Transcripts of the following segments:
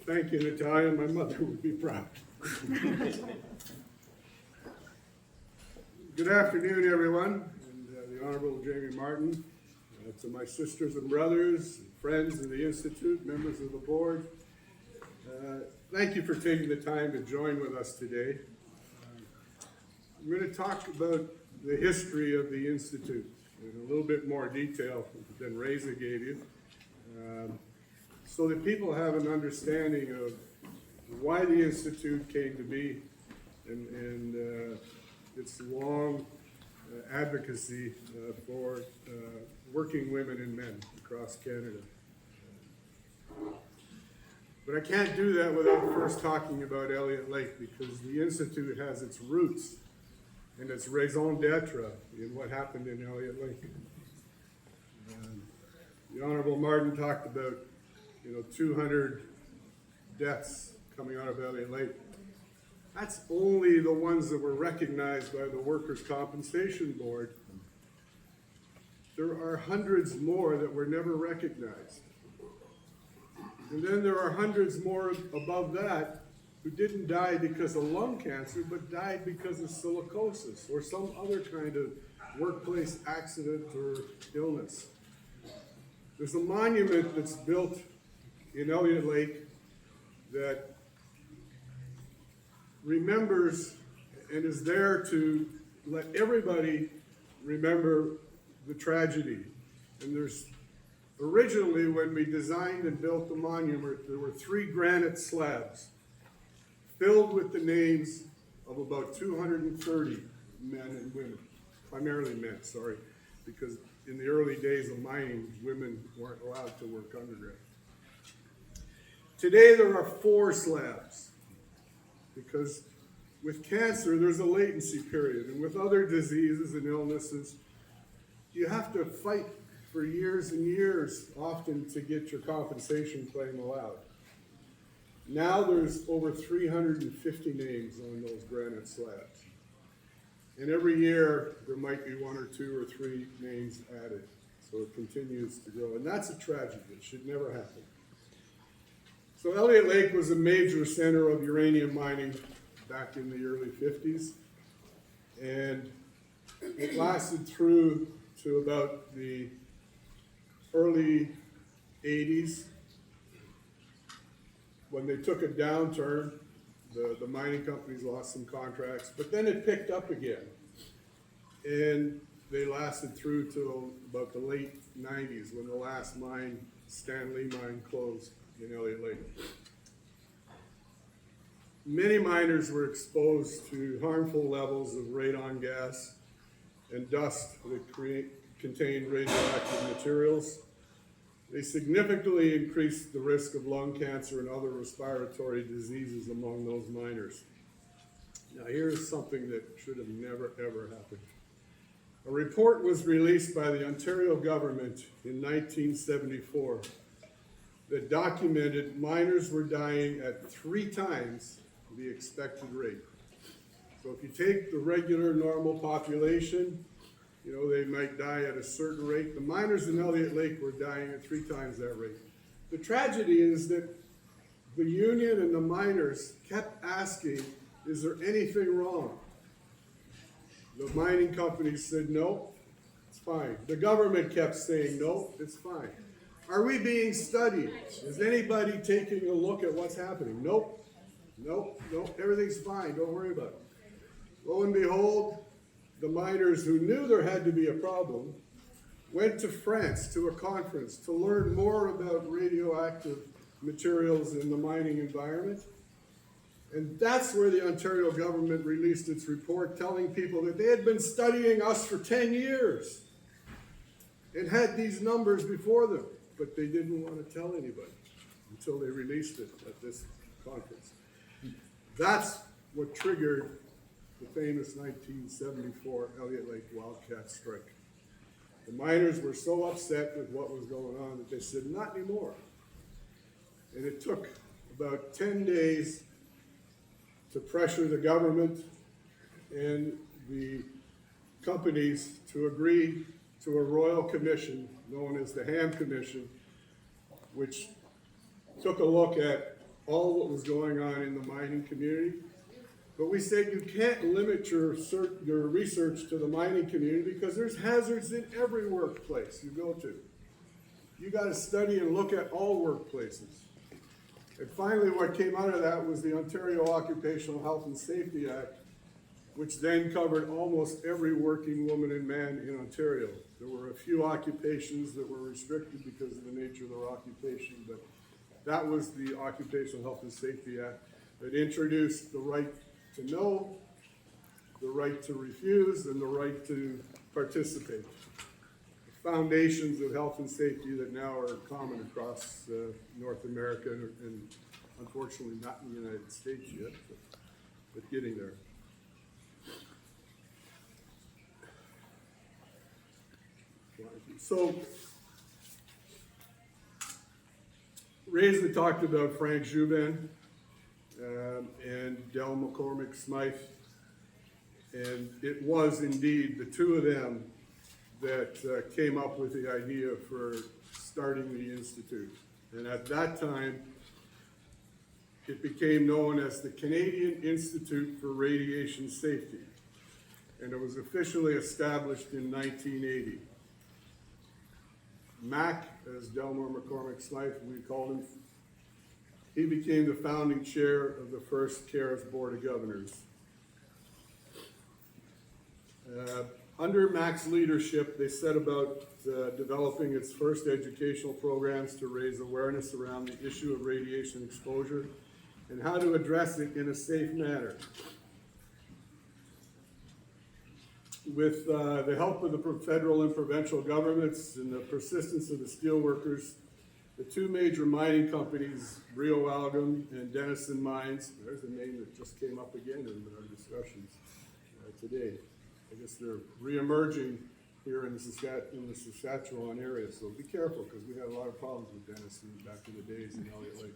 Thank you, Natalia. My mother would be proud. Good afternoon, everyone, and the Honorable Jamie Martin, to my sisters and brothers, friends of the Institute, members of the board. Thank you for taking the time to join with us today. I'm going to talk about the history of the Institute in a little bit more detail than Reza gave you, so that people have an understanding of why the Institute came to be and its long advocacy for working women and men across Canada. But I can't do that without first talking about Elliott Lake, because the Institute has its roots and its raison d'etre in what happened in Elliott Lake. The Honorable Martin talked about 200 deaths coming out of Elliott Lake. That's only the ones that were recognized by the Workers' Compensation Board. There are hundreds more that were never recognized. And then there are hundreds more above that who didn't die because of lung cancer, but died because of silicosis or some other kind of workplace accident or illness. There's a monument that's built in Elliott Lake that remembers and is there to let everybody remember the tragedy. And there's originally, when we designed and built the monument, there were 3 granite slabs filled with the names of about 230 men and women, primarily men, sorry, because in the early days of mining, women weren't allowed to work underground. Today there are 4 slabs, because with cancer there's a latency period, and with other diseases and illnesses, you have to fight for years and years, often, to get your compensation claim allowed. Now there's over 350 names on those granite slabs. And every year there might be 1 or 2 or 3 names added. So it continues to grow. And that's a tragedy. It should never happen. So Elliott Lake was a major center of uranium mining back in the early 50s. And it lasted through to about the early 80s, when they took a downturn. The mining companies lost some contracts, but then it picked up again. And they lasted through till about the late 90s, when the last mine, Stanley mine, closed in Elliott Lake. Many miners were exposed to harmful levels of radon gas and dust that contained radioactive materials. They significantly increased the risk of lung cancer and other respiratory diseases among those miners. Now here's something that should have never ever happened. A report was released by the Ontario government in 1974 that documented miners were dying at 3 times the expected rate. So if you take the regular normal population, they might die at a certain rate. The miners in Elliott Lake were dying at 3 times that rate. The tragedy is that the union and the miners kept asking, is there anything wrong? The mining companies said, no, it's fine. The government kept saying, no, it's fine. Are we being studied? Is anybody taking a look at what's happening? Nope, nope, nope, everything's fine, don't worry about it. Lo and behold, the miners who knew there had to be a problem went to France to a conference to learn more about radioactive materials in the mining environment. And that's where the Ontario government released its report telling people that they had been studying us for 10 years and had these numbers before them, but they didn't want to tell anybody until they released it at this conference. That's what triggered the famous 1974 Elliott Lake Wildcat strike. The miners were so upset with what was going on that they said, not anymore. And it took about 10 days to pressure the government and the companies to agree to a royal commission known as the Ham Commission, which took a look at all what was going on in the mining community. But we said you can't limit your research to the mining community because there's hazards in every workplace you go to. You got to study and look at all workplaces. And finally, what came out of that was the Ontario Occupational Health and Safety Act, which then covered almost every working woman and man in Ontario. There were a few occupations that were restricted because of the nature of their occupation, but that was the Occupational Health and Safety Act that introduced the right to know, the right to refuse, and the right to participate. The foundations of health and safety that now are common across North America and unfortunately not in the United States yet, but getting there. So, Reza talked about Frank Jubin and Del McCormick Smythe, and it was indeed the two of them that came up with the idea for starting the Institute. And at that time, it became known as the Canadian Institute for Radiation Safety, and it was officially established in 1980. Mac, as Delmore McCormick Smythe, we called him, he became the founding chair of the first CARES Board of Governors. Under Mac's leadership, they set about developing its first educational programs to raise awareness around the issue of radiation exposure and how to address it in a safe manner. With the help of the federal and provincial governments and the persistence of the steelworkers, the two major mining companies, Rio Algom and Denison Mines, there's a name that just came up again in our discussions today. I guess they're re-emerging here in the Saskatchewan area, so be careful because we had a lot of problems with Denison back in the days in Elliott Lake.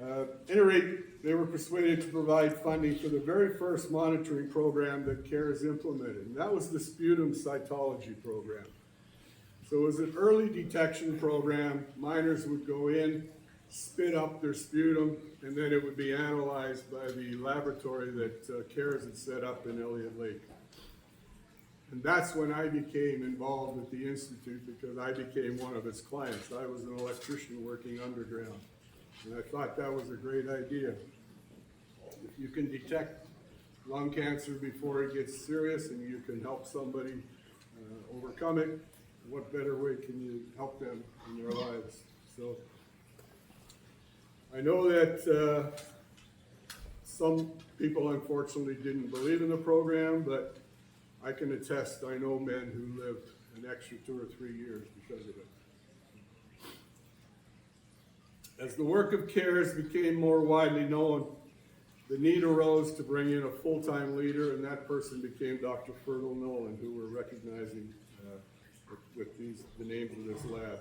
At any rate, they were persuaded to provide funding for the very first monitoring program that CARES implemented, and that was the sputum cytology program. So it was an early detection program. Miners would go in, spit up their sputum, and then it would be analyzed by the laboratory that CARES had set up in Elliott Lake. And that's when I became involved with the Institute because I became one of its clients. I was an electrician working underground. And I thought that was a great idea. If you can detect lung cancer before it gets serious and you can help somebody overcome it, what better way can you help them in their lives? So I know that some people unfortunately didn't believe in the program, but I can attest, I know men who lived an extra 2 or 3 years because of it. As the work of CARES became more widely known, the need arose to bring in a full-time leader, and that person became Dr. Fergal Nolan, who we're recognizing with the names of this lab.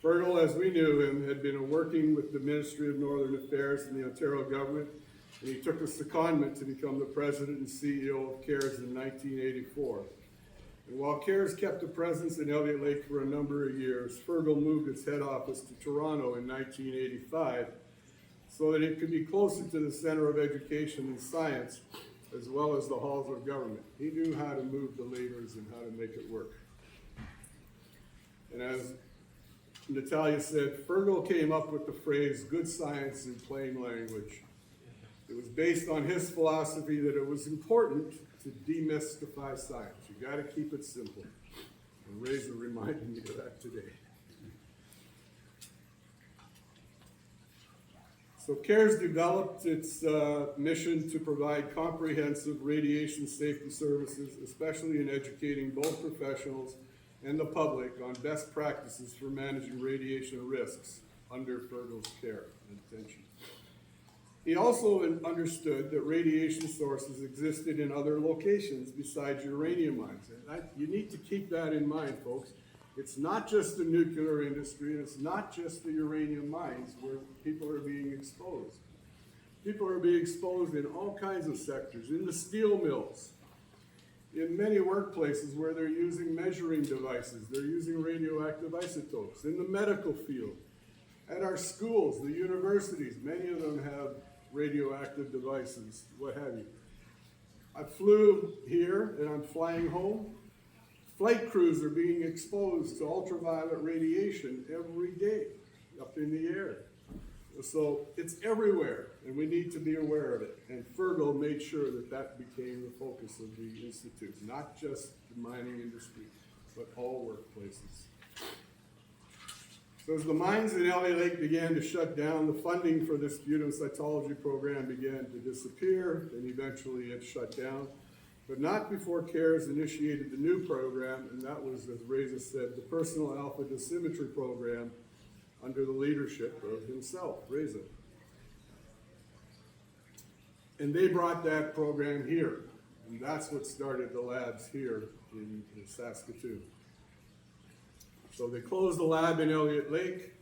Fergal, as we knew him, had been working with the Ministry of Northern Affairs and the Ontario government, and he took a secondment to become the president and CEO of CARES in 1984. And while CARES kept a presence in Elliott Lake for a number of years, Fergal moved its head office to Toronto in 1985 so that it could be closer to the center of education and science as well as the halls of government. He knew how to move the levers and how to make it work. And as Natalia said, Fergal came up with the phrase, good science in plain language. It was based on his philosophy that it was important to demystify science. You got to keep it simple. And Reza reminded me of that today. So CARES developed its mission to provide comprehensive radiation safety services, especially in educating both professionals and the public on best practices for managing radiation risks under Fergal's care and attention. He also understood that radiation sources existed in other locations besides uranium mines. And you need to keep that in mind, folks. It's not just the nuclear industry, and it's not just the uranium mines where people are being exposed. People are being exposed in all kinds of sectors, in the steel mills, in many workplaces where they're using measuring devices, they're using radioactive isotopes, in the medical field. At our schools, the universities, many of them have radioactive devices, what have you. I flew here and I'm flying home. Flight crews are being exposed to ultraviolet radiation every day up in the air. So it's everywhere, and we need to be aware of it. And Fergal made sure that that became the focus of the Institute, not just the mining industry, but all workplaces. So as the mines in Elliott Lake began to shut down, the funding for this sputum cytology program began to disappear, and eventually it shut down. But not before CARES initiated the new program, and that was, as Reza said, the Personal Alpha Dosimetry Program, under the leadership of himself, Reza. And they brought that program here, and that's what started the labs here in Saskatoon. So they closed the lab in Elliott Lake,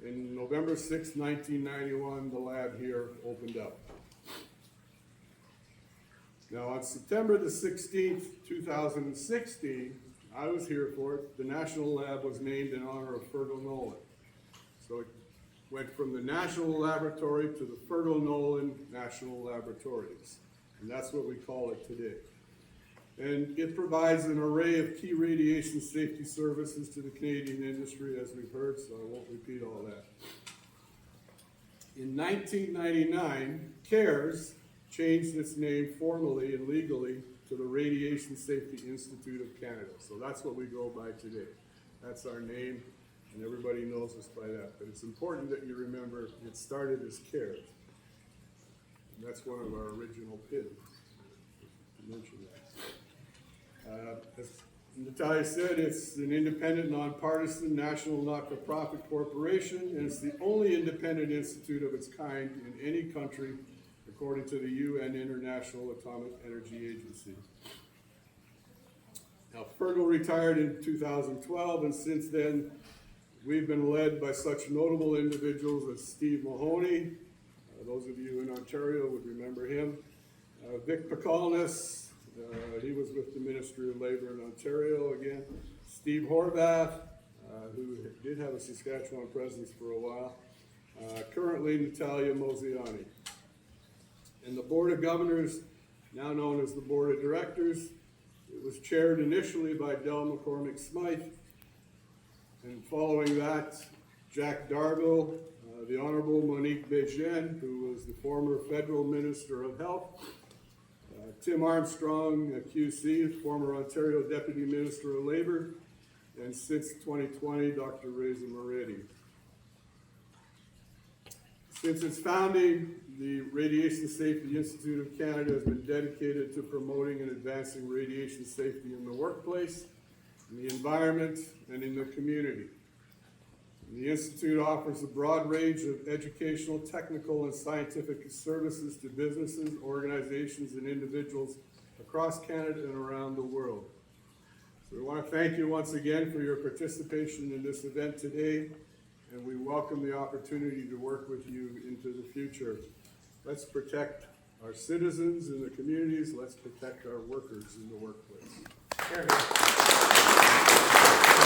and November 6, 1991, the lab here opened up. Now on September the 16th, 2016, I was here for it, the National Lab was named in honor of Fergal Nolan. So it went from the National Laboratory to the Fergal Nolan National Laboratories. And that's what we call it today. And it provides an array of key radiation safety services to the Canadian industry, as we've heard, so I won't repeat all that. In 1999, CARES changed its name formally and legally to the Radiation Safety Institute of Canada. So that's what we go by today. That's our name. And everybody knows us by that, but it's important that you remember it started as CARES. And that's one of our original pins. To mention that. As Natalia said, it's an independent, nonpartisan, national not-for-profit corporation, and it's the only independent institute of its kind in any country, according to the UN International Atomic Energy Agency. Now, Fergal retired in 2012, and since then, we've been led by such notable individuals as Steve Mahoney. Those of you in Ontario would remember him. Vic Pekalnis, he was with the Ministry of Labour in Ontario again. Steve Horvath, who did have a Saskatchewan presence for a while. Currently Natalia Mosiani. And the Board of Governors, now known as the Board of Directors, it was chaired initially by Del McCormick Smythe. And following that, Jack Darville, the Honorable Monique Bégin, who was the former Federal Minister of Health, Tim Armstrong, QC, former Ontario Deputy Minister of Labour, and since 2020, Dr. Reza Moretti. Since its founding, the Radiation Safety Institute of Canada has been dedicated to promoting and advancing radiation safety in the workplace, in the environment, and in the community. The Institute offers a broad range of educational, technical, and scientific services to businesses, organizations, and individuals across Canada and around the world. So we want to thank you once again for your participation in this event today, and we welcome the opportunity to work with you into the future. Let's protect our citizens in the communities. Let's protect our workers in the workplace.